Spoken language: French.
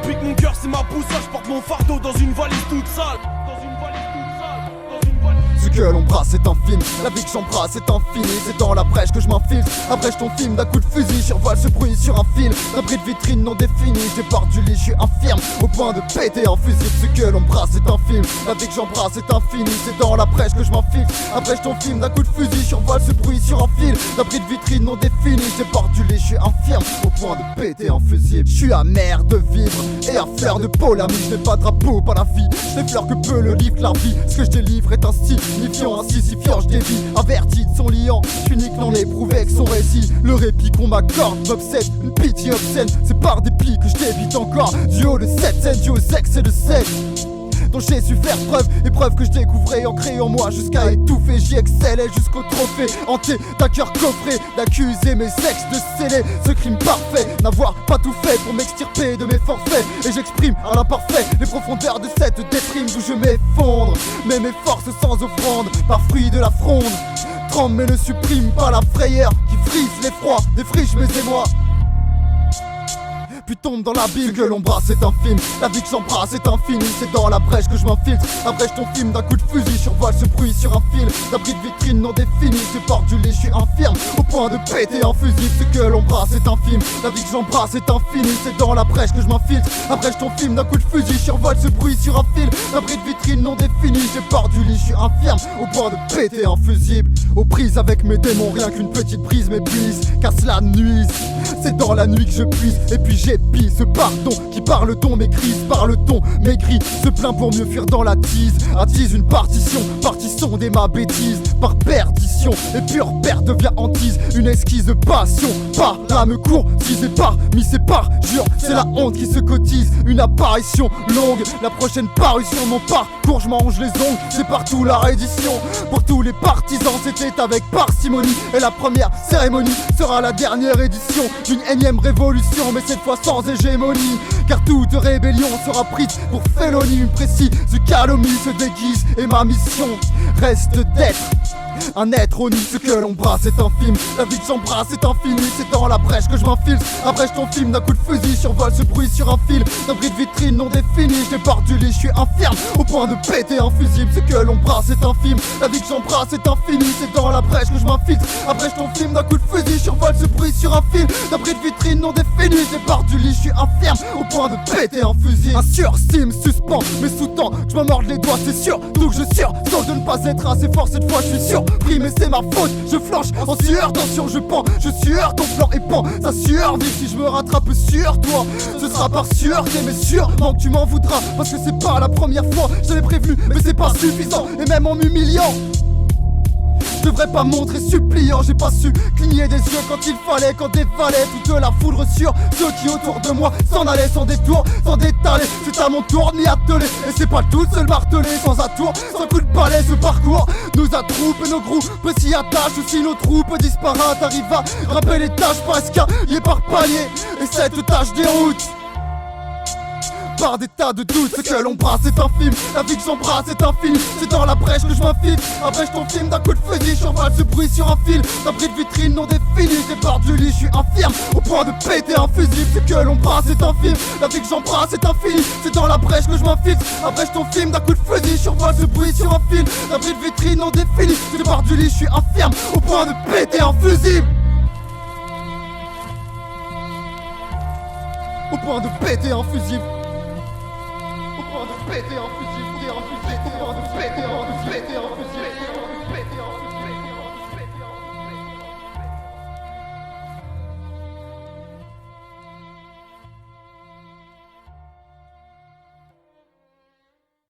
pique mon cœur, c'est ma boussole. Je porte mon fardeau dans une valise toute sale. Ce que l'on brasse c'est un film, la vie que j'embrasse c'est infini. C'est dans la brèche que je m'infiltre, abrège ton film d'un coup de fusil. Survole ce bruit sur un fil, d'un bris de vitrine non défini. Je départ du lit, je suis infirme, au point de péter un fusil. Ce que l'on brasse c'est un film, la vie que j'embrasse c'est infini. C'est dans la brèche que je m'infiltre, abrège ton film d'un coup de fusil. Survole ce bruit sur un fil, d'un bris de vitrine non défini. Je départ du lit, je suis infirme, au point de péter un fusil. Je suis amer de vivre et à fleur de peau l'ami. Je n'ai pas de drapeau, pas la vie, je n'effleure que peu le livre, la vie. Ce que je délivre est un style signifiant, insifiant, je dévie, averti de son liant. Je suis n'en éprouvé avec son récit. Le répit qu'on m'accorde m'obsède, une pitié obscène. C'est par dépit que je débite encore. Du haut de cette scène, du haut sexe et de sexe dont j'ai su faire preuve, épreuve que je découvrais en créant moi jusqu'à étouffer. J'y excellais jusqu'au trophée, hanté d'un cœur coffré, d'accuser mes sexes de sceller ce crime parfait, n'avoir pas tout fait pour m'extirper de mes forfaits. Et j'exprime à l'imparfait les profondeurs de cette déprime d'où je m'effondre, mais mes forces sans offrande, par fruit de la fronde tremble mais ne supprime pas la frayeur qui frise l'effroi, défriche mes émois puis tombe dans l'abîme. Que l'on brasse c'est un film, la vie que j'embrasse est infinie. C'est dans la brèche que je m'infiltre, abrège ton film d'un coup de fusil. Survole ce bruit sur un fil, d'un bris de vitrine non défini. Je porte du lit, je suis infirme, au point de péter un fusil. Ce que l'on brasse c'est un film, la vie que j'embrasse est infinie. C'est dans la brèche que je m'infiltre, abrège ton film d'un coup de fusil. Survole ce bruit sur un fil, d'un bris de vitrine non défini. Je porte du lit, je suis infirme, au point de péter un fusible. Aux prises avec mes démons, rien qu'une petite brise m'épuise, car cela nuise. C'est dans la nuit que je puise, et puis j'épie ce pardon qui par le ton m'écrise, par le ton m'écrit, se plaint pour mieux fuir dans la tise. Attise une partition, partition des ma bêtise, par perdition, et pure perte devient hantise. Une esquisse de passion, par là me courtise et par mi sépare, jure, c'est la honte qui se cotise. Une apparition longue, la prochaine parution, mon parcours, je mange les ongles, c'est partout la réédition. Pour tous les partisans, c'était avec parcimonie, et la première cérémonie sera la dernière édition d'une énième révolution, mais cette fois sans hégémonie, car toute rébellion sera prise pour félonie. Une précise calomnie se déguise, et ma mission reste d'être un être au nid. Ce que l'on brasse c'est un film, la vie que j'embrasse est infinie. C'est dans la brèche que je m'infiltre, abrège ton film d'un coup de fusil. Survole ce bruit sur un fil, d'un bris de vitrine non défini. Je départ du lit, je suis infirme, au point de péter un fusible. Ce que l'on brasse c'est un film, la vie que j'embrasse est infinie. C'est dans la brèche que je m'infiltre, abrège ton film d'un coup de fusil. Survole ce bruit sur un fil, d'un bris de vitrine non défini. Je départ du lit, je suis infirme, au point de péter un fusil. Un sursis me suspend, mais sous-tend que je me morde les doigts, c'est sûr. Donc je sans de ne pas être assez fort cette fois, je suis sûr. Mais c'est ma faute, je flanche en sueur, tension je pends, je sueur, ton flanc et pend, ça sueur, vite si je me rattrape sur toi, ce sera par sûreté, mais sûrement que tu m'en voudras, parce que c'est pas la première fois, je l'ai prévenu, mais c'est pas suffisant, et même en m'humiliant, je devrais pas montrer suppliant, j'ai pas su cligner des yeux quand il fallait, quand dévalait toute la foudre sur ceux qui autour de moi s'en allaient sans détour, sans détaler. C'est à mon tour d'y atteler, et c'est pas tout seul martelé, sans atour, sans coup de balai. Ce parcours nous attroupe et nos groupes s'y attachent, aussi nos troupes disparates arrivent à rappeler les tâches presque alliées par palier, et cette tâche déroute par des tas de doutes. Ce que l'on brasse c'est un film, la vie que j'embrasse est infinie. C'est dans la brèche que je m'infiltre, abrège ton film d'un coup de fusil. Survole ce bruit sur un fil, d'un bris de vitrine non défini. Je départ du lit, je suis infirme, au point de péter un fusible. Ce que l'on brasse c'est un film, la vie que j'embrasse est infinie. C'est dans la brèche que je m'infiltre, abrège ton film d'un coup de fusil. Survole ce bruit sur un fil, d'un bris de vitrine non défini. Je départ du lit, je suis infirme, au point de péter un fusible. Au point de péter un fusible. Péter un fusil, péter un fusil, péter un fusil, péter un fusil.